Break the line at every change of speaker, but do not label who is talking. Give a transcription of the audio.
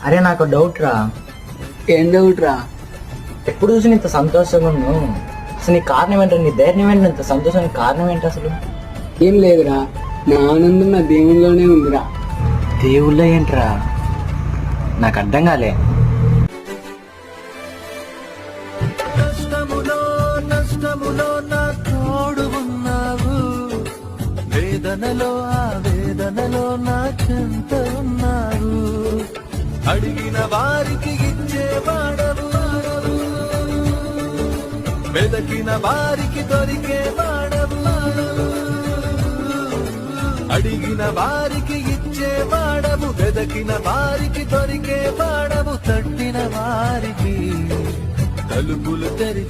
అరే నాకు డౌట్ రా.
ఏం డౌట్ రా?
ఎప్పుడు చూసి ఇంత సంతోషంగా ఉన్నావు, అసలు నీ కారణం ఏంటో, నీ ధైర్యం ఏంటి, ఇంత సంతోషానికి కారణం ఏంటి అసలు?
ఏం లేదురా, నా ఆనందం నా దేవుళ్ళలోనే ఉందిరా.
దేవుళ్ళ ఏంట్రా? నాకు అర్థం కాలే.
నష్టములో నా తోడు ఉన్నావు, వేదనలో ఆ వేదనలో నా చెంత ఉన్నావు, అడిగిన వారికి ఇచ్చేవాడవు, వెదకిన వారికి దొరికే వాడవు, అడిగిన వారికి ఇచ్చేవాడవు, వెదకిన వారికి దొరికే వాడవు, తట్టిన వారికి తలుపులు తెరిచే